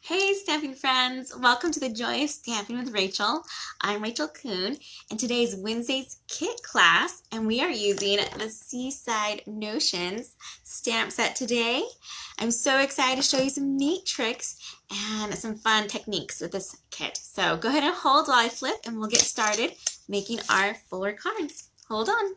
Hey Stampin' friends! Welcome to the Joy of Stamping with Rachel. I'm Rachael Coon, and today is Wednesday's kit class, and we are using the Seaside Notions stamp set today. I'm so excited to show you some neat tricks and some fun techniques with this kit. So go ahead and hold while I flip, and we'll get started making our fuller cards. Hold on.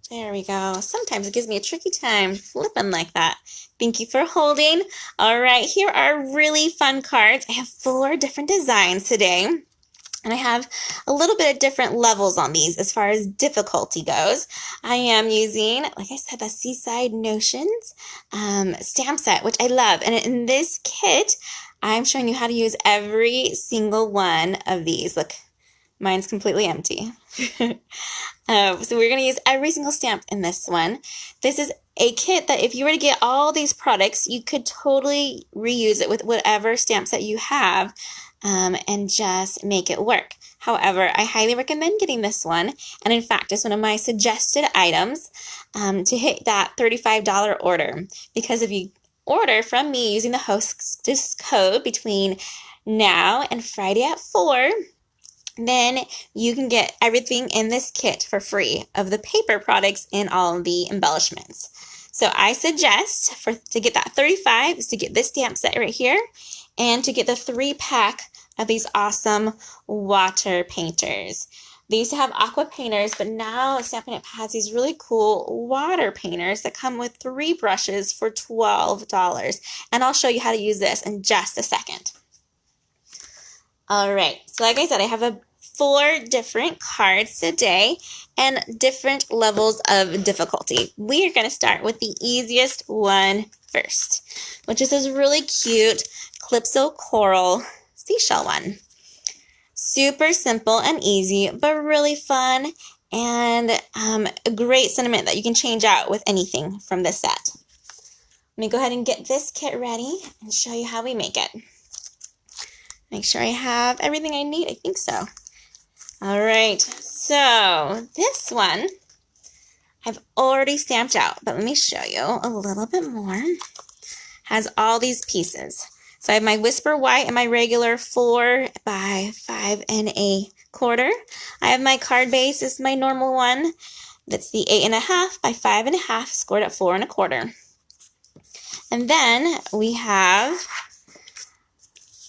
There we go. Sometimes it gives me a tricky time flipping like that. Thank you for holding. All right, here are really fun cards. I have 4 different designs today, and I have a little bit of different levels on these as far as difficulty goes. I am using, like I said, the Seaside Notions stamp set, which I love. And in this kit, I'm showing you how to use every single one of these. Look, mine's completely empty. So we're going to use every single stamp in this one. This is a kit that if you were to get all these products, you could totally reuse it with whatever stamp set you have and just make it work. However, I highly recommend getting this one. And in fact, it's one of my suggested items to hit that $35 order. Because if you order from me using the Hostess Code between now and Friday at 4, then you can get everything in this kit for free of the paper products and all of the embellishments. So I suggest to get that 35 is to get this stamp set right here and to get the 3-pack of these awesome water painters. They used to have aqua painters, but now Stampin' Up! Has these really cool water painters that come with 3 brushes for $12. And I'll show you how to use this in just a second. All right, so like I said, I have 4 different cards today and different levels of difficulty. We are going to start with the easiest one first, which is this really cute Calypso Coral seashell one. Super simple and easy, but really fun, and a great sentiment that you can change out with anything from this set. Let me go ahead and get this kit ready and show you how we make it. Make sure I have everything I need. I think so. All right, so this one I've already stamped out, but let me show you a little bit more. Has all these pieces. So I have my Whisper White and my regular 4 by 5 1/4. I have my card base. This is my normal one. That's the 8 1/2 by 5 1/2, scored at 4 1/4. And then we have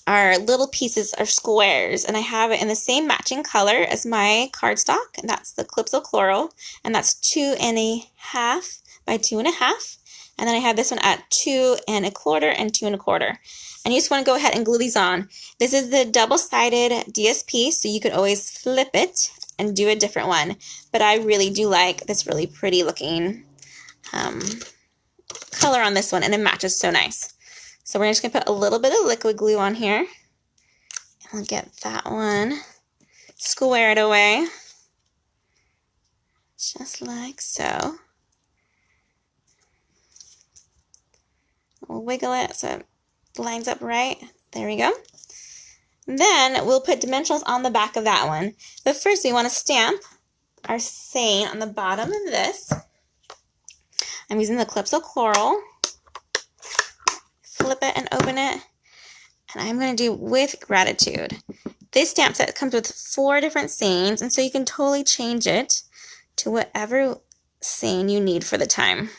our little pieces are squares, and I have it in the same matching color as my cardstock, and that's the Calypso Coral, and that's 2 1/2 by 2 1/2. And then I have this one at 2 1/4 and 2 1/4. And you just want to go ahead and glue these on. This is the double-sided DSP, so you could always flip it and do a different one. But I really do like this really pretty looking color on this one, and it matches so nice. So we're just going to put a little bit of liquid glue on here. And we'll get that one squared away. Just like so. We'll wiggle it so it lines up right. There we go. Then we'll put dimensionals on the back of that one. But first we want to stamp our saying on the bottom of this. I'm using the Calypso Coral. Flip it and open it, and I'm going to do with gratitude. This stamp set comes with 4 different sayings, and so you can totally change it to whatever saying you need for the time.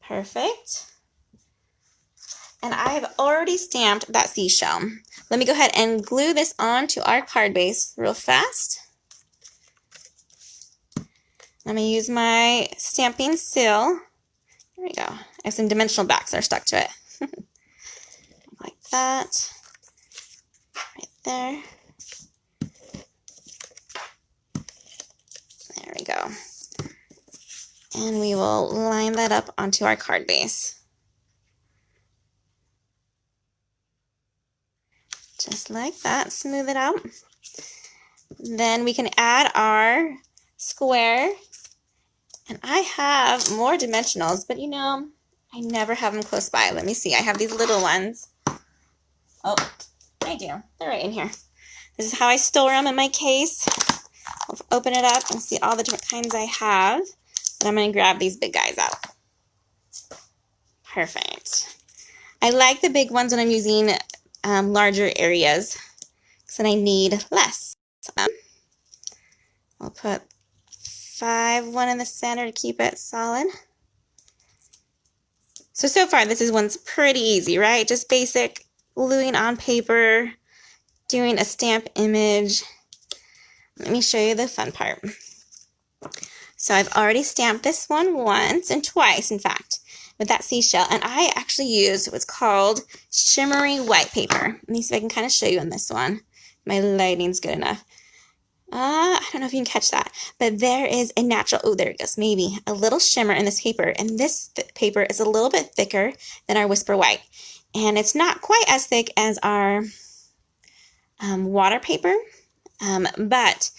Perfect. And I have already stamped that seashell. Let me go ahead and glue this onto our card base real fast. I'm going to use my stamping seal. There we go. I have some dimensional backs that are stuck to it. Like that. Right there. There we go. And we will line that up onto our card base. Just like that. Smooth it out. Then we can add our square. And I have more dimensionals, but you know, I never have them close by. Let me see. I have these little ones. Oh, I do. They're right in here. This is how I store them in my case. I'll open it up and see all the different kinds I have. And I'm going to grab these big guys out. Perfect. I like the big ones when I'm using larger areas, because then I need less. I'll put 1 in the center to keep it solid. So far this one's pretty easy, right? Just basic gluing on paper, doing a stamp image. Let me show you the fun part. So I've already stamped this one once and twice, in fact, with that seashell. And I actually use what's called shimmery white paper. Let me see if I can kind of show you on this one. My lighting's good enough. I don't know if you can catch that, but there is a natural, oh, there it goes, maybe a little shimmer in this paper. And this paper is a little bit thicker than our Whisper White. And it's not quite as thick as our water paper, but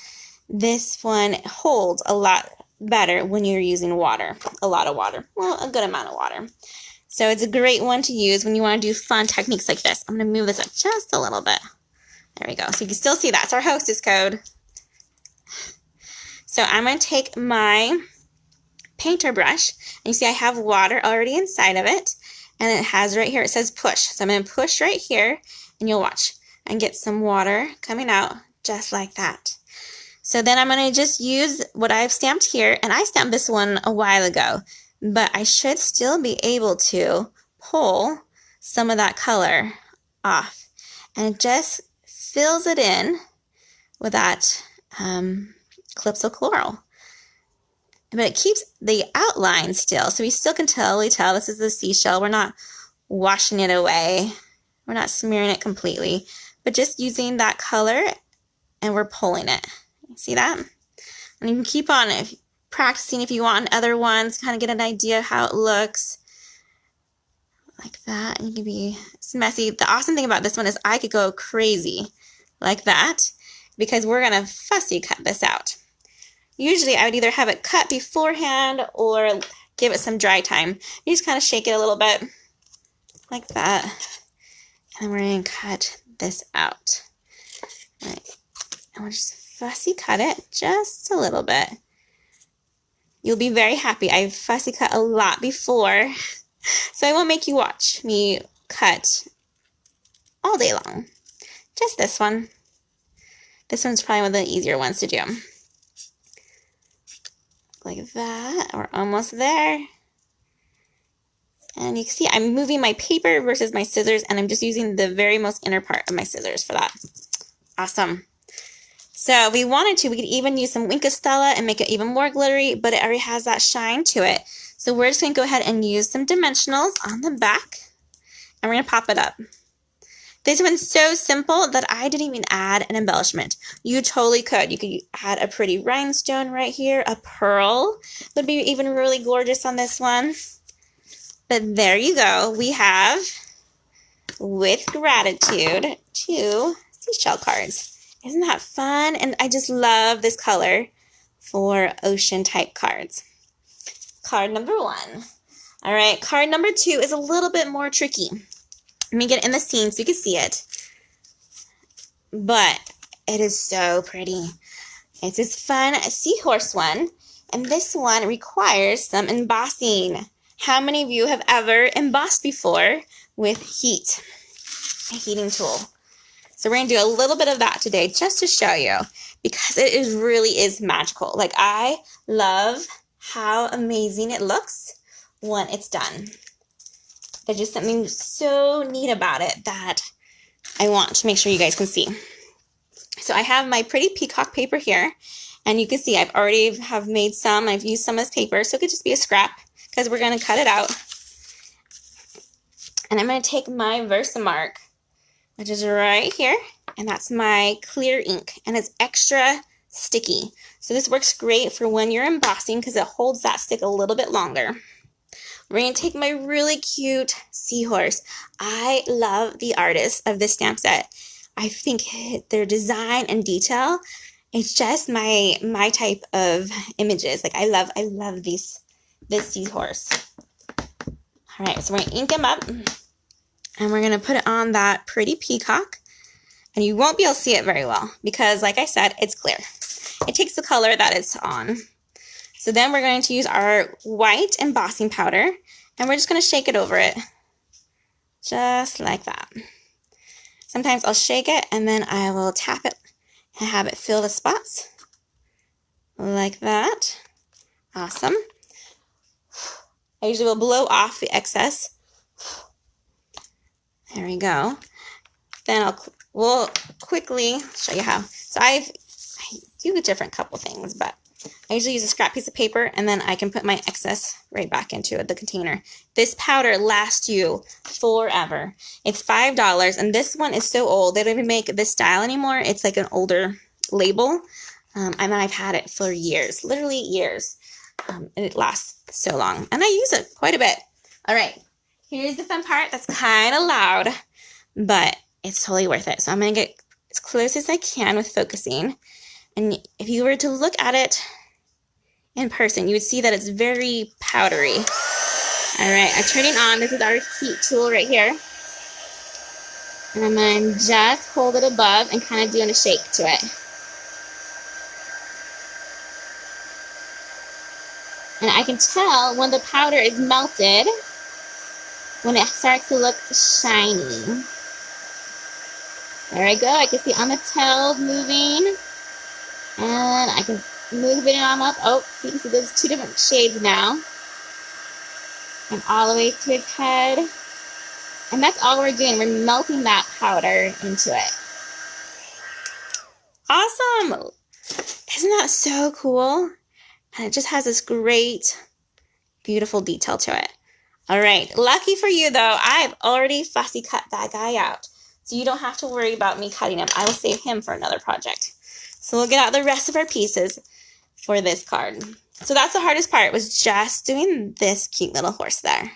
this one holds a lot better when you're using water, a lot of water, well, a good amount of water. So it's a great one to use when you want to do fun techniques like this. I'm going to move this up just a little bit. There we go. So you can still see that's our Hostess code. So I'm going to take my painter brush, and you see I have water already inside of it, and it has right here, it says push. So I'm going to push right here, and you'll watch and get some water coming out just like that. So then I'm going to just use what I've stamped here, and I stamped this one a while ago, but I should still be able to pull some of that color off, and it just fills it in with that Calypso Coral. But it keeps the outline still, so we still can totally tell this is the seashell. We're not washing it away. We're not smearing it completely, but just using that color, and we're pulling it. See that? And you can keep on practicing if you want on other ones, kind of get an idea of how it looks. Like that. And you can be, it's messy. The awesome thing about this one is I could go crazy like that, because we're going to fussy cut this out. Usually I would either have it cut beforehand or give it some dry time. You just kind of shake it a little bit like that. And then we're going to cut this out. All right. And we'll just fussy cut it just a little bit. You'll be very happy. I've fussy cut a lot before, so I won't make you watch me cut all day long. Just this one. This one's probably one of the easier ones to do. Like that. We're almost there. And you can see I'm moving my paper versus my scissors, and I'm just using the very most inner part of my scissors for that. Awesome. So if we wanted to, we could even use some Wink of Stella and make it even more glittery, but it already has that shine to it. So we're just going to go ahead and use some dimensionals on the back, and we're going to pop it up. This one's so simple that I didn't even add an embellishment. You totally could. You could add a pretty rhinestone right here. A pearl would be even really gorgeous on this one. But there you go. We have, with gratitude, 2 seashell cards. Isn't that fun? And I just love this color for ocean type cards. Card number 1. All right, card number 2 is a little bit more tricky. Let me get it in the scene so you can see it. But it is so pretty. It's this fun seahorse one. And this one requires some embossing. How many of you have ever embossed before with heat? A heating tool. So we're going to do a little bit of that today just to show you, because it really is magical. Like, I love how amazing it looks when it's done. There's just something so neat about it that I want to make sure you guys can see. So I have my pretty peacock paper here, and you can see I've already made some. I've used some as paper, so it could just be a scrap because we're going to cut it out. And I'm going to take my Versamark, which is right here, and that's my clear ink, and it's extra sticky. So this works great for when you're embossing because it holds that stick a little bit longer. We're going to take my really cute Seahorse. I love the artist of this stamp set. I think their design and detail It's just my type of images. Like I love this seahorse. All right, so we're gonna ink him up, and we're gonna put it on that pretty peacock. And you won't be able to see it very well because, like I said, it's clear. It takes the color that it's on. So then we're going to use our white embossing powder, and we're just going to shake it over it. Just like that. Sometimes I'll shake it, and then I will tap it and have it fill the spots. Like that. Awesome. I usually will blow off the excess. There we go. Then we'll quickly show you how. So I do a different couple things, but I usually use a scrap piece of paper, and then I can put my excess right back into the container. This powder lasts you forever. It's $5, and this one is so old. They don't even make this style anymore. It's like an older label, and I've had it for years, literally years, and it lasts so long, and I use it quite a bit. All right, here's the fun part that's kind of loud, but it's totally worth it. So I'm going to get as close as I can with focusing. And if you were to look at it in person, you would see that it's very powdery. All right, I'm turning on. This is our heat tool right here. And I'm going to just hold it above and kind of doing a shake to it. And I can tell when the powder is melted, when it starts to look shiny. There I go. I can see on the tail moving. And I can move it on up. Oh, you can see there's two different shades now. And all the way to his head. And that's all we're doing. We're melting that powder into it. Awesome! Isn't that so cool? And it just has this great, beautiful detail to it. All right. Lucky for you, though, I've already fussy cut that guy out. So you don't have to worry about me cutting him. I will save him for another project. So we'll get out the rest of our pieces for this card. So that's the hardest part, was just doing this cute little horse there.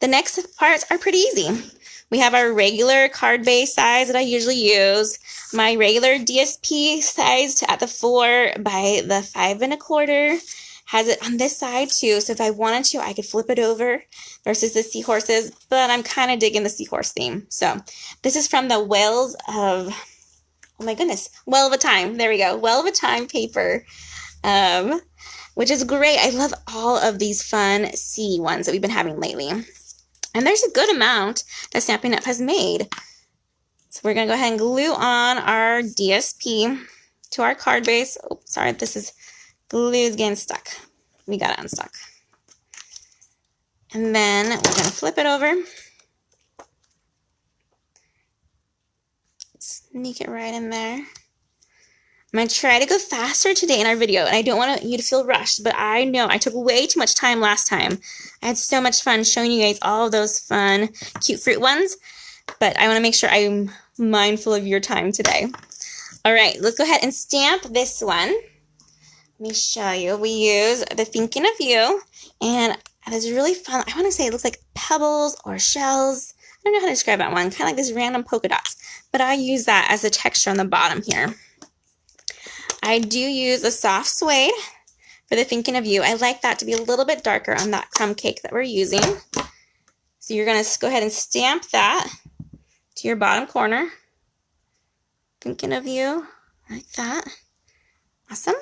The next parts are pretty easy. We have our regular card base size that I usually use. My regular DSP size at the 4 by the 5 1/4. Has it on this side too, so if I wanted to, I could flip it over versus the seahorses, but I'm kind of digging the seahorse theme. So this is from the Whales of, oh my goodness, Well of a Time. There we go, Well of a Time paper, which is great. I love all of these fun sea ones that we've been having lately. And there's a good amount that Stampin' Up! Has made. So we're going to go ahead and glue on our DSP to our card base. Oh, sorry, this is glue's getting stuck. We got it unstuck. And then we're going to flip it over. Sneak it right in there. I'm going to try to go faster today in our video, and I don't want you to feel rushed, but I know I took way too much time last time. I had so much fun showing you guys all of those fun, cute fruit ones, but I want to make sure I'm mindful of your time today. All right, let's go ahead and stamp this one. Let me show you. We use the Thinking of You, and it's really fun. I want to say it looks like pebbles or shells. I don't know how to describe that one. Kind of like this random polka dots, but I use that as a texture on the bottom here. I do use a soft suede for the Thinking of You. I like that to be a little bit darker on that crumb cake that we're using. So you're going to go ahead and stamp that to your bottom corner. Thinking of You, like that. Awesome.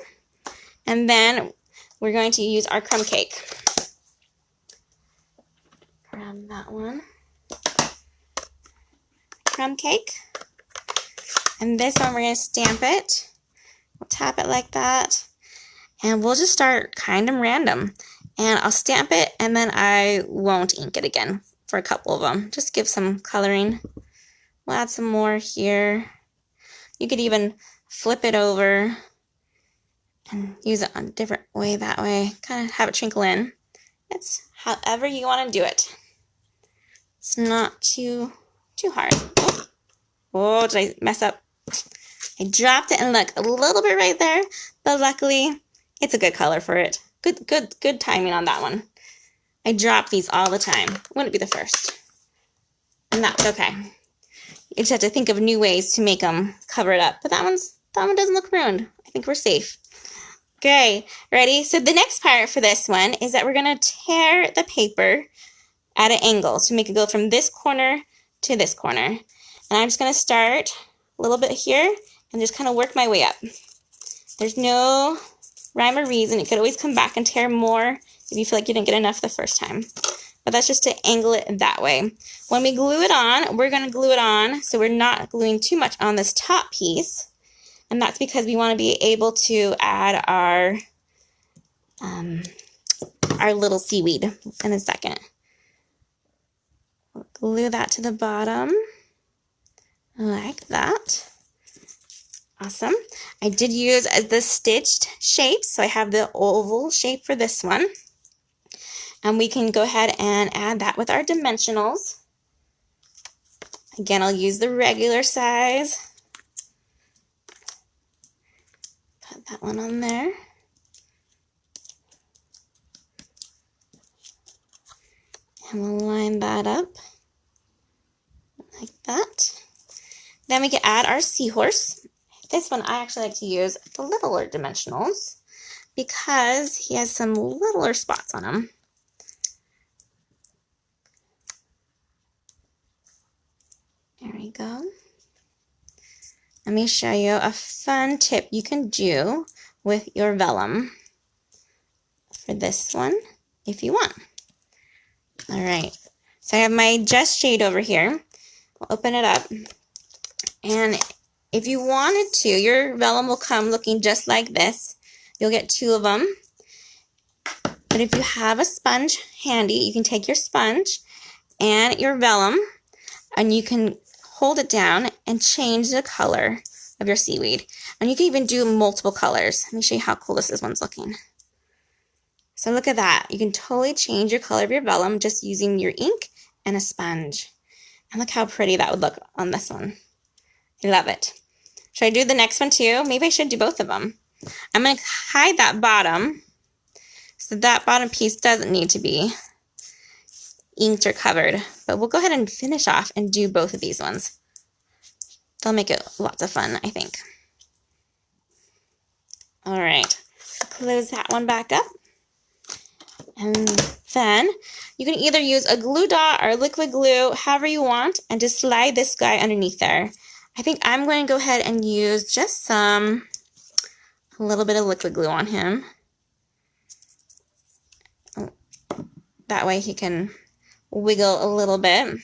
And then we're going to use our crumb cake. Grab that one. Crumb cake. And this one we're going to stamp it. We'll tap it like that. And we'll just start kind of random. And I'll stamp it, and then I won't ink it again for a couple of them. Just give some coloring. We'll add some more here. You could even flip it over and use it on a different way that way. Kind of have it trickle in. It's however you want to do it. It's not too hard. Oh, did I mess up? I dropped it, and look, a little bit right there, but luckily it's a good color for it. Good timing on that one. I drop these all the time. Wouldn't be the first. And that's okay. You just have to think of new ways to make them cover it up. But that one doesn't look ruined. think we're safe. Okay, ready? So the next part for this one is that we're going to tear the paper at an angle to make it go from this corner to this corner. And I'm just going to start a little bit here and just kind of work my way up. There's no rhyme or reason. You could always come back and tear more if you feel like you didn't get enough the first time. But that's just to angle it that way. When we glue it on, we're going to glue it on so we're not gluing too much on this top piece. And that's because we want to be able to add our little seaweed in a second. We'll glue that to the bottom like that. Awesome. I did use the stitched shapes, so I have the oval shape for this one. And we can go ahead and add that with our dimensionals. Again, I'll use the regular size. Put that one on there. And we'll line that up like that. Then we can add our seahorse. This one I actually like to use the littler dimensionals because he has some littler spots on him. There we go. Let me show you a fun tip you can do with your vellum for this one if you want. All right, so I have my Just Shade over here. I'll open it up. And if you wanted to, your vellum will come looking just like this. You'll get 2 of them. But if you have a sponge handy, you can take your sponge and your vellum, and you can hold it down and change the color of your seaweed. And you can even do multiple colors. Let me show you how cool this one's looking. So look at that. You can totally change your color of your vellum just using your ink and a sponge. And look how pretty that would look on this one. I love it. Should I do the next one too? Maybe I should do both of them. I'm going to hide that bottom so that bottom piece doesn't need to be inked or covered. But we'll go ahead and finish off and do both of these ones. They'll make it lots of fun, I think. All right. Close that one back up. And then you can either use a glue dot or liquid glue, however you want, and just slide this guy underneath there. I think I'm going to go ahead and use just a little bit of liquid glue on him. That way he can wiggle a little bit.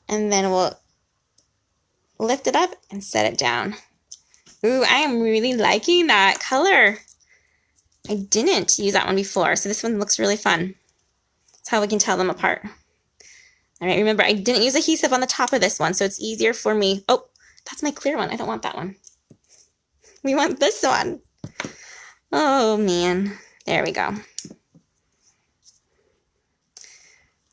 And then we'll lift it up and set it down. Ooh, I am really liking that color. I didn't use that one before, so this one looks really fun. That's how we can tell them apart. All right, remember, I didn't use adhesive on the top of this one, so it's easier for me. Oh, that's my clear one. I don't want that one. We want this one. Oh, man. There we go.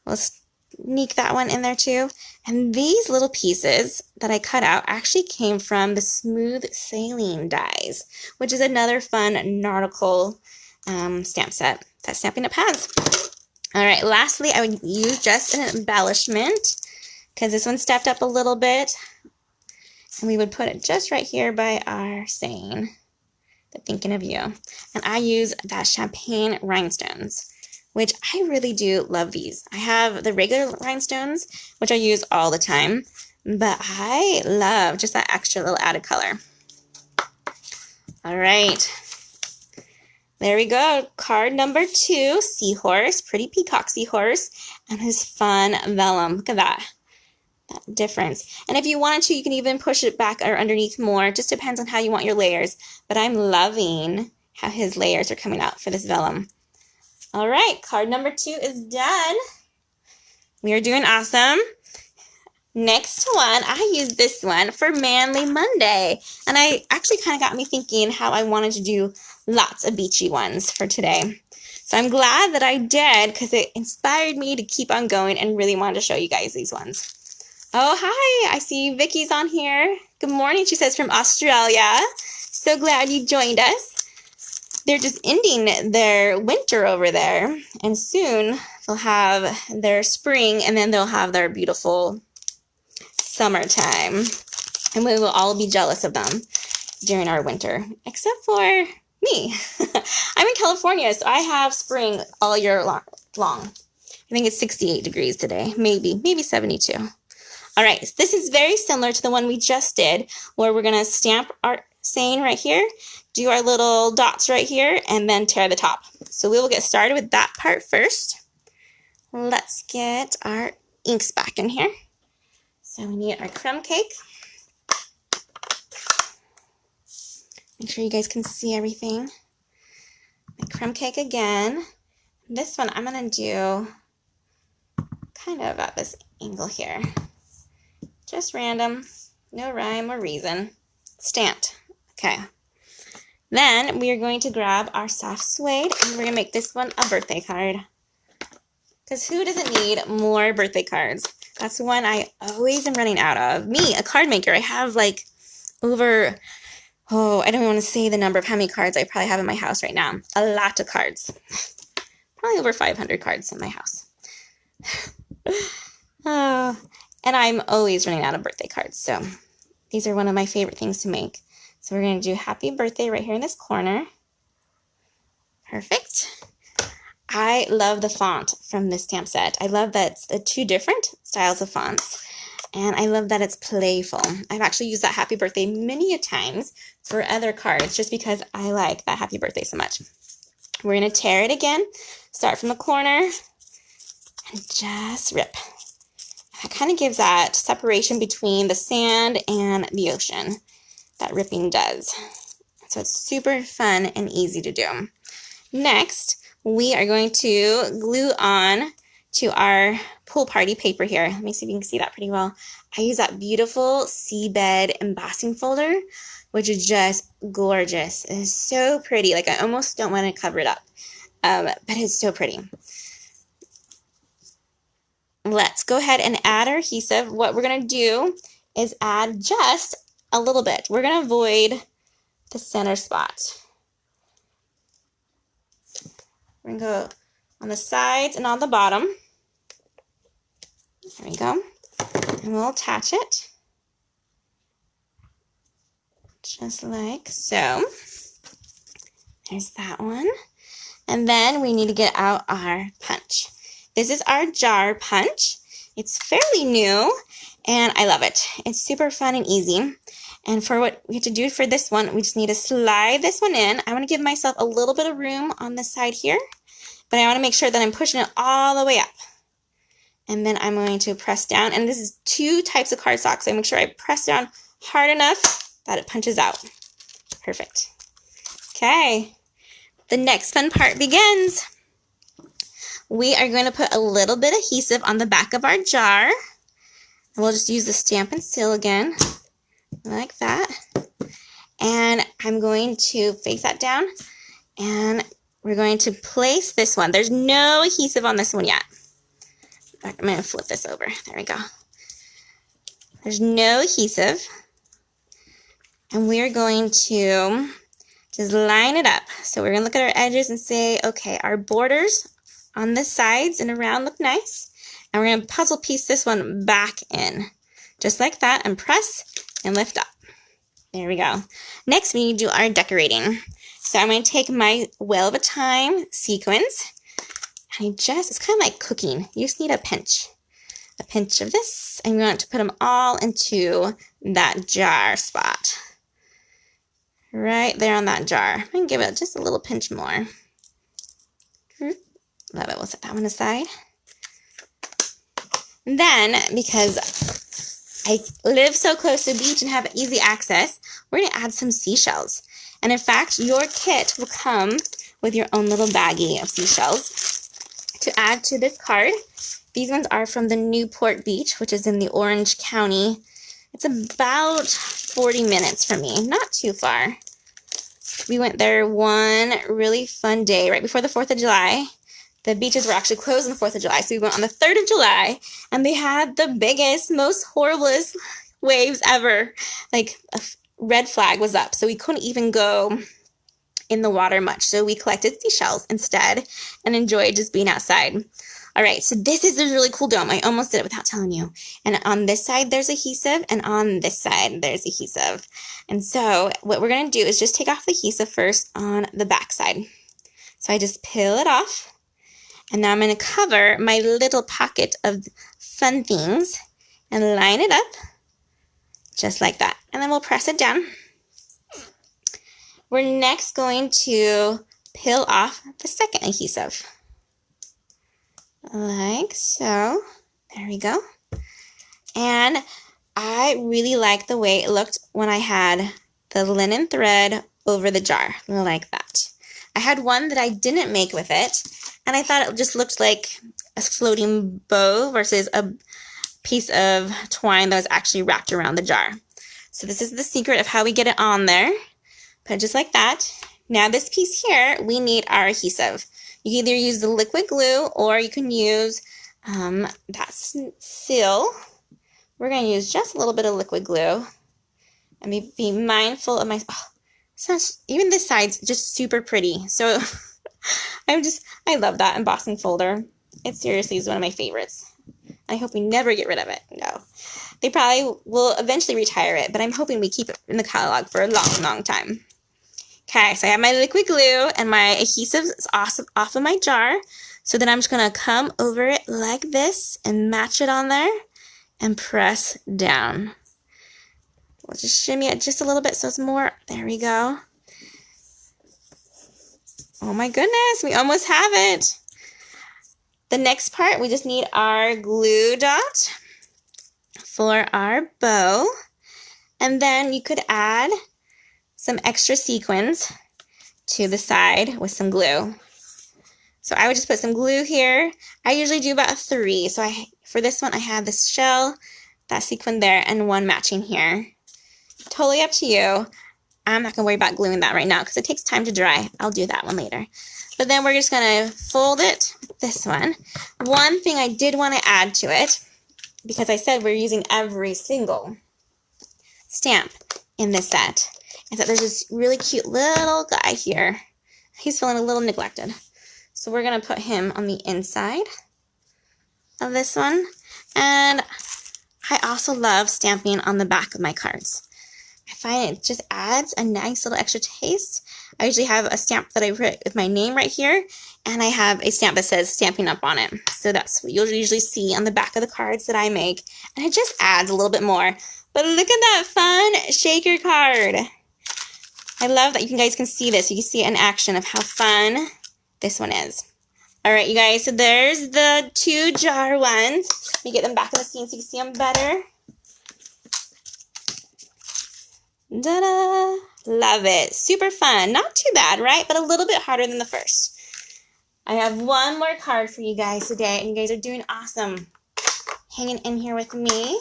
We'll sneak that one in there, too. And these little pieces that I cut out actually came from the Smooth Sailing dies, which is another fun nautical stamp set that Stampin' Up! Has. All right, lastly, I would use just an embellishment because this one stepped up a little bit. And we would put it just right here by our saying, "The thinking of you." And I use that champagne rhinestones, which I really do love these. I have the regular rhinestones, which I use all the time, but I love just that extra little added color. All right. There we go. Card number 2, Seahorse, pretty peacock seahorse, and his fun vellum. Look at that difference. And if you wanted to, you can even push it back or underneath more. It just depends on how you want your layers. But I'm loving how his layers are coming out for this vellum. All right, card number 2 is done. We are doing awesome. Next one, I used this one for Manly Monday. And I actually kind of got me thinking how I wanted to do lots of beachy ones for today. So I'm glad that I did because it inspired me to keep on going and really wanted to show you guys these ones. Oh, hi, I see Vicky's on here. Good morning, she says, from Australia. So glad you joined us. They're just ending their winter over there. And soon they'll have their spring and then they'll have their beautiful summertime. And we will all be jealous of them. during our winter, except for me. I'm in California, so I have spring all year long. I think it's 68 degrees today, maybe 72. All right, so this is very similar to the one we just did, where we're gonna stamp our saying right here, do our little dots right here, and then tear the top. So we will get started with that part first. Let's get our inks back in here. So we need our crumb cake. Make sure you guys can see everything. My crumb cake again. This one I'm gonna do kind of at this angle here. Just random, no rhyme or reason. Stamped. Okay. Then we are going to grab our soft suede and we're gonna make this one a birthday card. Because who doesn't need more birthday cards? That's one I always am running out of. Me, a card maker, I have like over, oh, I don't even want to say the number of how many cards I probably have in my house right now. A lot of cards. Probably over 500 cards in my house. Oh, and I'm always running out of birthday cards. So these are one of my favorite things to make. So we're going to do happy birthday right here in this corner. Perfect. I love the font from this stamp set. I love that it's the two different styles of fonts. And I love that it's playful. I've actually used that happy birthday many a times for other cards just because I like that happy birthday so much. We're going to tear it again. Start from the corner and just rip. That kind of gives that separation between the sand and the ocean that ripping does. So it's super fun and easy to do. Next, we are going to glue on to our pool party paper here. Let me see if you can see that pretty well. I use that beautiful seabed embossing folder, which is just gorgeous. It is so pretty. Like I almost don't want to cover it up, but it's so pretty. Let's go ahead and add our adhesive. What we're going to do is add just a little bit. We're going to avoid the center spot. We're going to go on the sides and on the bottom. There we go. And we'll attach it. Just like so. There's that one. And then we need to get out our punch. This is our jar punch. It's fairly new and I love it. It's super fun and easy. And for what we have to do for this one, we just need to slide this one in. I want to give myself a little bit of room on this side here, but I want to make sure that I'm pushing it all the way up. And then I'm going to press down. And this is two types of cardstock, so I make sure I press down hard enough that it punches out. Perfect. Okay, the next fun part begins. We are going to put a little bit of adhesive on the back of our jar. And we'll just use the Stampin' Seal again, like that. And I'm going to face that down. And we're going to place this one. There's no adhesive on this one yet. I'm going to flip this over. There we go. There's no adhesive. And we're going to just line it up. So we're going to look at our edges and say, okay, our borders on the sides and around look nice. And we're going to puzzle piece this one back in. Just like that, and press and lift up. There we go. Next, we need to do our decorating. So I'm going to take my Wheel of a Time sequins. And it's kind of like cooking. You just need a pinch. A pinch of this. And we want to put them all into that jar spot. Right there on that jar. I'm going to give it just a little pinch more. Love it. We'll set that one aside. And then, because I live so close to the beach and have easy access, we're going to add some seashells. And in fact, your kit will come with your own little baggie of seashells to add to this card. These ones are from the Newport Beach, which is in the Orange County. It's about 40 minutes from me, not too far. We went there one really fun day right before the 4th of July. The beaches were actually closed on the 4th of July, so we went on the 3rd of July, and they had the biggest, most horriblest waves ever. Like, a red flag was up, so we couldn't even go in the water much. So we collected seashells instead and enjoyed just being outside. All right, so this is a really cool dome. I almost did it without telling you. And on this side, there's adhesive, and on this side, there's adhesive. And so what we're going to do is just take off the adhesive first on the back side. So I just peel it off. And now I'm going to cover my little pocket of fun things and line it up just like that. And then we'll press it down. We're next going to peel off the second adhesive. Like so. There we go. And I really like the way it looked when I had the linen thread over the jar, like that. I had one that I didn't make with it, and I thought it just looked like a floating bow versus a piece of twine that was actually wrapped around the jar. So this is the secret of how we get it on there. Put it just like that. Now this piece here, we need our adhesive. You can either use the liquid glue or you can use that seal. We're going to use just a little bit of liquid glue. And be mindful of my... Oh, even this side's just super pretty. So I love that embossing folder. It seriously is one of my favorites. I hope we never get rid of it. No. They probably will eventually retire it, but I'm hoping we keep it in the catalog for a long, long time. Okay, so I have my liquid glue and my adhesive is off of my jar. So then I'm just going to come over it like this and match it on there and press down. We'll just shimmy it just a little bit so it's more. There we go. Oh my goodness, we almost have it. The next part, we just need our glue dot for our bow. And then you could add some extra sequins to the side with some glue. So I would just put some glue here. I usually do about 3. So for this one, I have this shell, that sequin there, and one matching here. Totally up to you. I'm not going to worry about gluing that right now because it takes time to dry. I'll do that one later. But then we're just going to fold it with this one. One thing I did want to add to it, because I said we're using every single stamp in this set, is that there's this really cute little guy here. He's feeling a little neglected. So we're going to put him on the inside of this one. And I also love stamping on the back of my cards. I find it just adds a nice little extra taste. I usually have a stamp that I put with my name right here, and I have a stamp that says Stampin' Up on it. So that's what you'll usually see on the back of the cards that I make, and it just adds a little bit more. But look at that fun shaker card. I love that you guys can see this. You can see an action of how fun this one is. All right, you guys, so there's the 2 jar ones. Let me get them back in the scene so you can see them better. Ta-da! Love it. Super fun. Not too bad, right? But a little bit harder than the first. I have one more card for you guys today, and you guys are doing awesome. Hanging in here with me.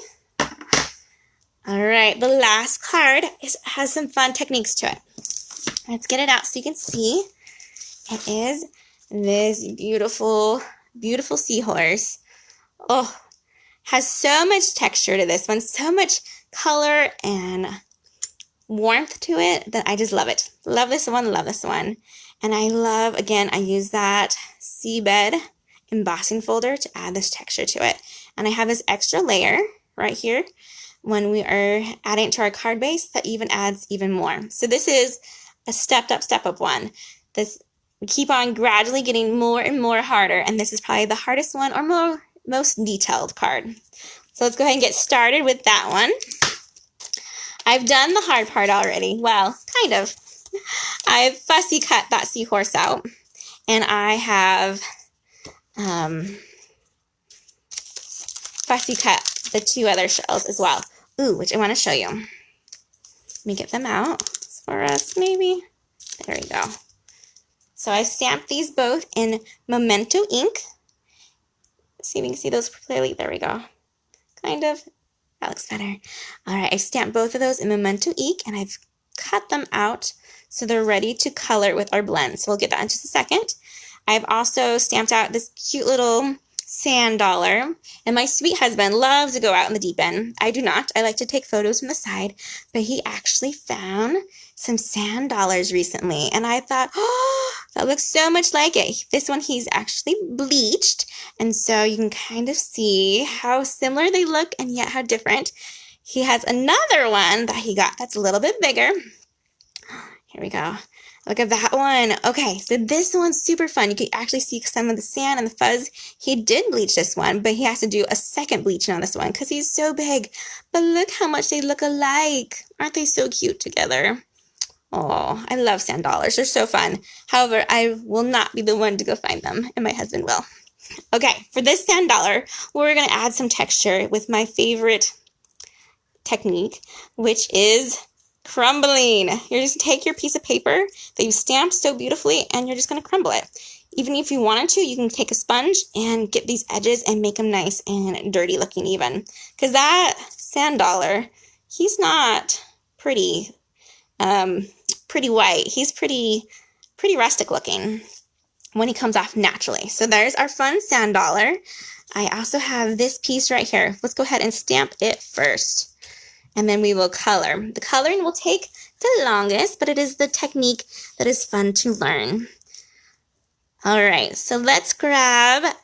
All right, the last card has some fun techniques to it. Let's get it out so you can see. It is this beautiful, beautiful seahorse. Oh, has so much texture to this one, so much color and warmth to it that I just love it. Love this one, love this one. And I love, again, I use that seabed embossing folder to add this texture to it. And I have this extra layer right here when we are adding it to our card base that even adds even more. So this is a step up one. We keep on gradually getting more and more harder, and this is probably the hardest one or most detailed card. So let's go ahead and get started with that one. I've done the hard part already. Well, kind of. I've fussy cut that seahorse out, and I have fussy cut the 2 other shells as well. Ooh, which I want to show you. Let me get them out for us, maybe. There we go. So I stamped these both in Memento ink. Let's see if we can see those clearly. There we go. Kind of. That looks better. All right, I stamped both of those in Memento ink, and I've cut them out so they're ready to color with our blend. So we'll get that in just a second. I've also stamped out this cute little sand dollar, and my sweet husband loves to go out in the deep end. I do not. I like to take photos from the side, but he actually found some sand dollars recently, and I thought, oh, That looks so much like it. This one he's actually bleached, and so you can kind of see how similar they look and yet how different. He has another one that he got that's a little bit bigger. Here we go. Look at that one. Okay, so this one's super fun. You can actually see some of the sand and the fuzz. He did bleach this one, but he has to do a second bleaching on this one because he's so big. But look how much they look alike. Aren't they so cute together? Oh, I love sand dollars. They're so fun. However, I will not be the one to go find them, and my husband will. Okay, for this sand dollar, we're going to add some texture with my favorite technique, which is crumbling. You're just take your piece of paper that you stamped so beautifully and you're just going to crumble it. Even if you wanted to, you can take a sponge and get these edges and make them nice and dirty looking even. Because that sand dollar, he's not pretty white. He's pretty rustic looking when he comes off naturally. So there's our fun sand dollar. I also have this piece right here. Let's go ahead and stamp it first. And then we will color. The coloring will take the longest, but it is the technique that is fun to learn. All right, so let's grab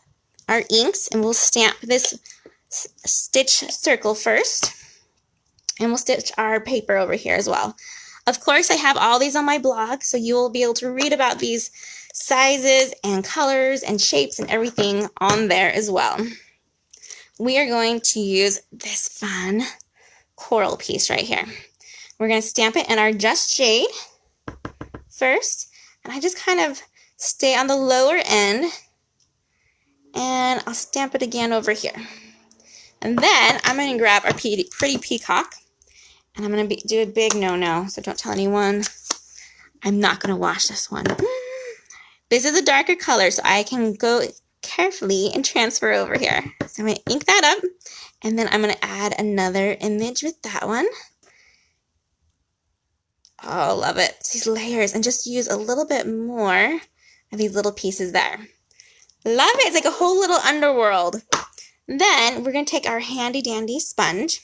our inks and we'll stamp this stitch circle first. And we'll stitch our paper over here as well. Of course, I have all these on my blog, so you will be able to read about these sizes and colors and shapes and everything on there as well. We are going to use this fun coral piece right here. We're going to stamp it in our Just Jade first, and I just kind of stay on the lower end, and I'll stamp it again over here. And then I'm going to grab our pretty peacock, and I'm going to do a big no-no, so don't tell anyone. I'm not going to wash this one. This is a darker color, so I can go carefully and transfer over here. So I'm going to ink that up. And then I'm going to add another image with that one. Oh, love it. These layers. And just use a little bit more of these little pieces there. Love it. It's like a whole little underworld. Then we're going to take our handy dandy sponge.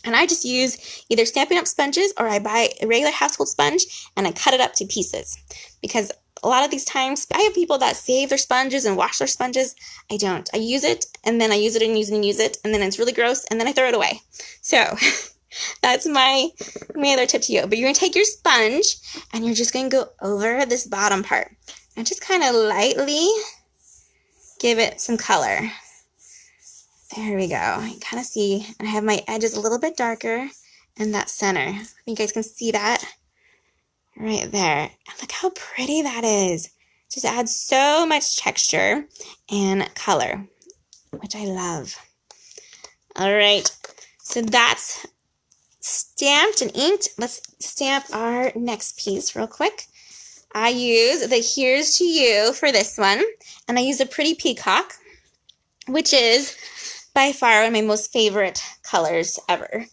And I just use either Stampin' Up! Sponges or I buy a regular household sponge and I cut it up to pieces. Because a lot of these times, I have people that save their sponges and wash their sponges. I don't. I use it, and then I use it and use it and use it, and then it's really gross, and then I throw it away. So that's my other tip to you. But you're going to take your sponge, and you're just going to go over this bottom part. And just kind of lightly give it some color. There we go. You kind of see, and I have my edges a little bit darker in that center. I think you guys can see that. Right there. And look how pretty that is. Just adds so much texture and color, which I love. All right. So that's stamped and inked. Let's stamp our next piece real quick. I use the Here's to You for this one. And I use a pretty peacock, which is by far one of my most favorite colors ever.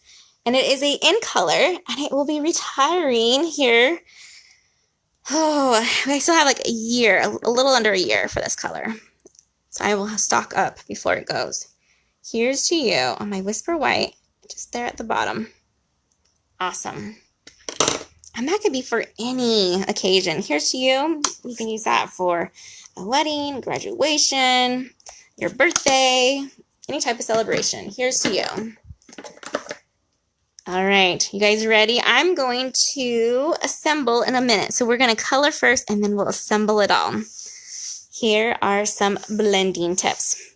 And it is in color, and it will be retiring here. Oh, I still have like a year, a little under a year for this color. So I will stock up before it goes. Here's to You on my Whisper White, just there at the bottom. Awesome. And that could be for any occasion. Here's to You. You can use that for a wedding, graduation, your birthday, any type of celebration. Here's to You. All right, you guys ready? I'm going to assemble in a minute. So we're going to color first and then we'll assemble it all. Here are some blending tips.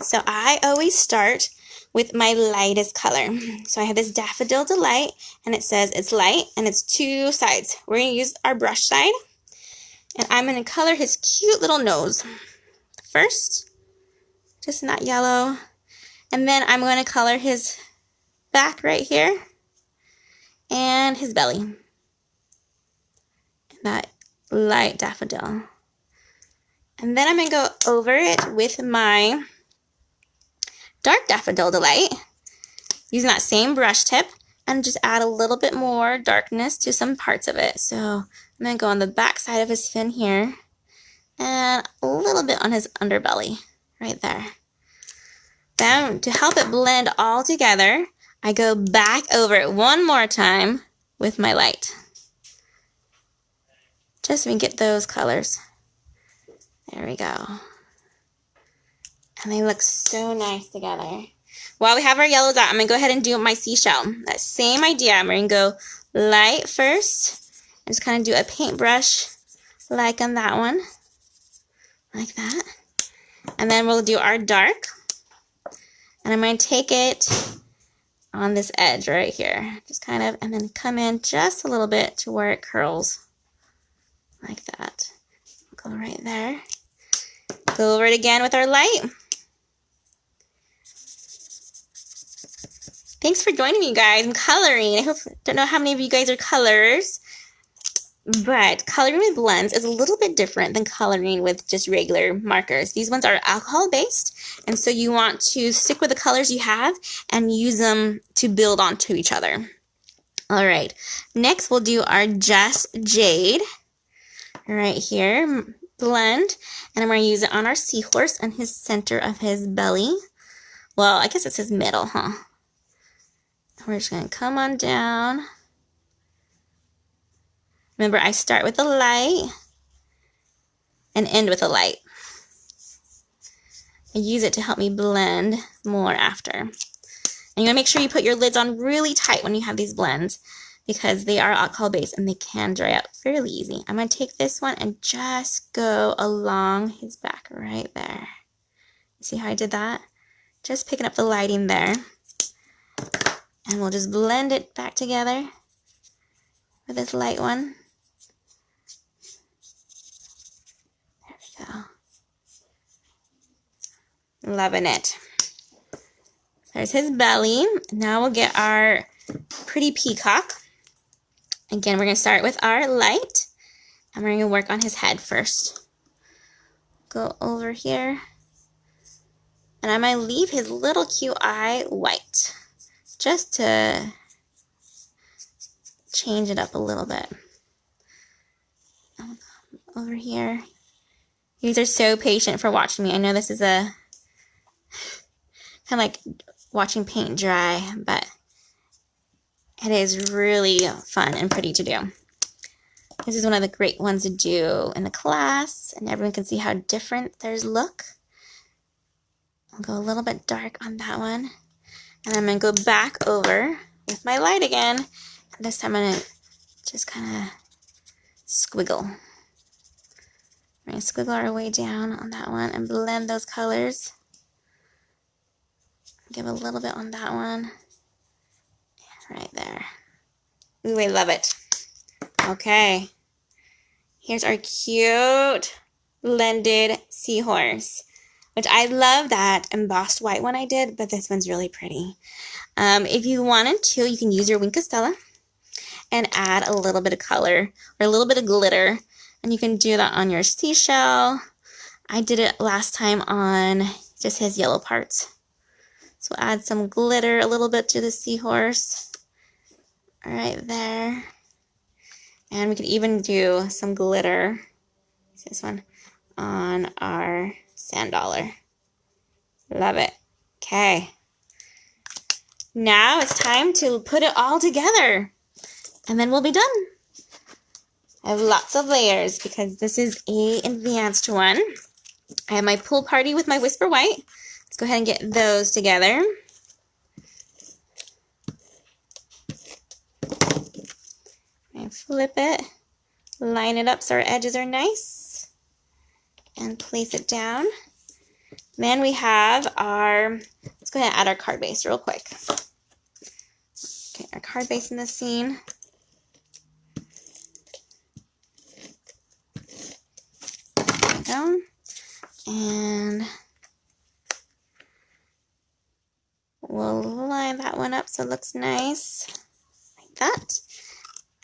So I always start with my lightest color. So I have this Daffodil Delight and it says it's light and it's two sides. We're going to use our brush side and I'm going to color his cute little nose first, just in that yellow. And then I'm going to color his back right here and his belly, that light daffodil. And then I'm going to go over it with my dark Daffodil Delight using that same brush tip and just add a little bit more darkness to some parts of it. So I'm going to go on the back side of his fin here and a little bit on his underbelly right there. Then to help it blend all together, I go back over it one more time with my light. just so we can get those colors. There we go. And they look so nice together. While we have our yellows out, I'm going to go ahead and do my seashell. That same idea. I'm going to go light first. And just kind of do a paintbrush like on that one. Like that. And then we'll do our dark. And I'm going to take it on this edge right here. Just kind of, and then come in just a little bit to where it curls. Like that. Go right there. Go over it again with our light. Thanks for joining me, guys. I'm coloring. Don't know how many of you guys are colors, but coloring with blends is a little bit different than coloring with just regular markers. These ones are alcohol-based, and so you want to stick with the colors you have and use them to build onto each other. All right, next we'll do our Just Jade right here, blend, and I'm going to use it on our seahorse and his center of his belly. Well, I guess it's his middle, huh? We're just going to come on down. Remember, I start with a light and end with a light. I use it to help me blend more after. And you want to make sure you put your lids on really tight when you have these blends because they are alcohol based and they can dry out fairly easy. I'm going to take this one and just go along his back right there. See how I did that? Just picking up the lighting there. And we'll just blend it back together with this light one. There we go. Loving it. There's his belly. Now we'll get our pretty peacock. Again, we're going to start with our light. And we're going to work on his head first. Go over here. And I might leave his little cute eye white. Just to change it up a little bit. Over here. You guys are so patient for watching me. I know this is a kind of like watching paint dry, but it is really fun and pretty to do. This is one of the great ones to do in the class, and everyone can see how different theirs look. I'll go a little bit dark on that one. And I'm going to go back over with my light again. This time I'm going to just kind of squiggle. We're going to squiggle our way down on that one and blend those colors. Give a little bit on that one. Right there. Ooh, I love it. Okay. Here's our cute blended seahorse. Which I love that embossed white one I did, but this one's really pretty. If you wanted to, you can use your Wink of Stella and add a little bit of color or a little bit of glitter. And you can do that on your seashell. I did it last time on just his yellow parts. So add some glitter a little bit to the seahorse. Right there. And we could even do some glitter. This one on our sand dollar. Love it. Okay. Now it's time to put it all together. And then we'll be done. I have lots of layers because this is an advanced one. I have my pool party with my Whisper White. Let's go ahead and get those together. And flip it. Line it up so our edges are nice. And place it down. Then we have our, let's go ahead and add our card base real quick. Okay, our card base in the scene. There we go. And we'll line that one up so it looks nice. Like that.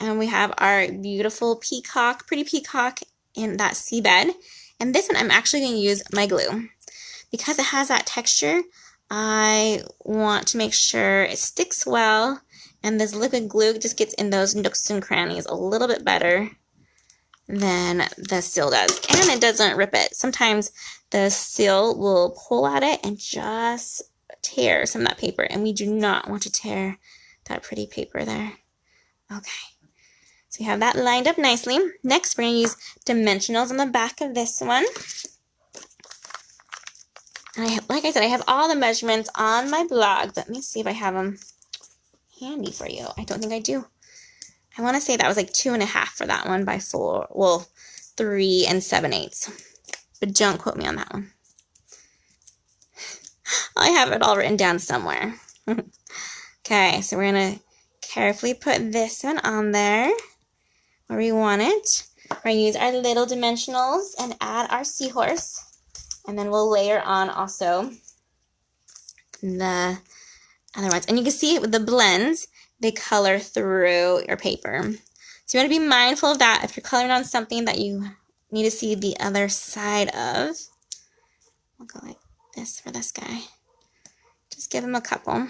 And we have our beautiful peacock, pretty peacock in that seabed. And this one I'm actually going to use my glue. Because it has that texture, I want to make sure it sticks well. And this liquid glue just gets in those nooks and crannies a little bit better than the seal does. And it doesn't rip it. Sometimes the seal will pull at it and just tear some of that paper. And we do not want to tear that pretty paper there. Okay. So we have that lined up nicely. Next, we're going to use dimensionals on the back of this one. And like I said, I have all the measurements on my blog. Let me see if I have them handy for you. I don't think I do. I want to say that was like 2.5 for that one by 4. Well, 3 7/8. But don't quote me on that one. I have it all written down somewhere. Okay, so we're going to carefully put this one on there where we want it. We're going to use our little dimensionals and add our seahorse. And then we'll layer on also the other ones. And you can see with the blends, they color through your paper. So you want to be mindful of that if you're coloring on something that you need to see the other side of. We'll go like this for this guy. Just give him a couple.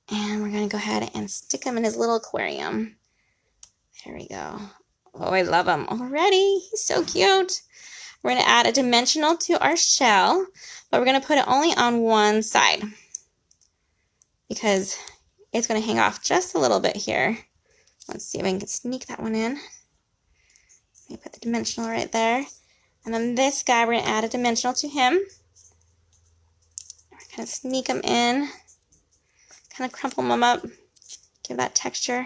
And we're going to go ahead and stick him in his little aquarium. There we go. Oh, I love him already. He's so cute. We're going to add a dimensional to our shell, but we're going to put it only on one side because it's going to hang off just a little bit here. Let's see if I can sneak that one in. Let me put the dimensional right there. And then this guy, we're going to add a dimensional to him. We're going to sneak him in, kind of crumple him up, give that texture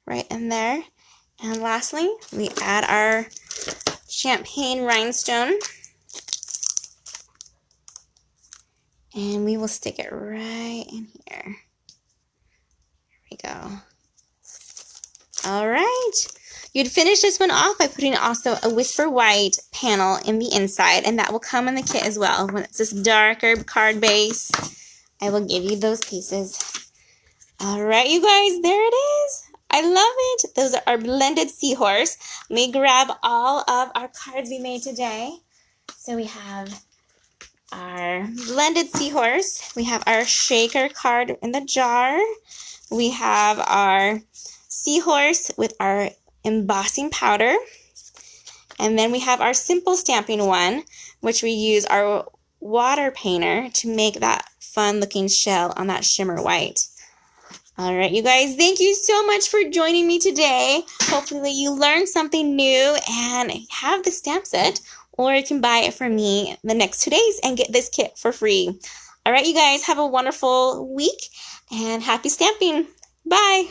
right in there. And lastly, we add our champagne rhinestone. And we will stick it right in here. There we go. All right. You'd finish this one off by putting also a Whisper White panel in the inside, and that will come in the kit as well. When it's this darker card base, I will give you those pieces. All right, you guys, there it is. I love it. Those are our blended Seahorse. Let me grab all of our cards we made today. So we have our blended Seahorse. We have our shaker card in the jar. We have our Seahorse with our embossing powder. And then we have our simple stamping one, which we use our water painter to make that fun looking shell on that shimmer white. All right, you guys, thank you so much for joining me today. Hopefully you learned something new and have the stamp set, or you can buy it from me the next 2 days and get this kit for free. All right, you guys, have a wonderful week and happy stamping. Bye.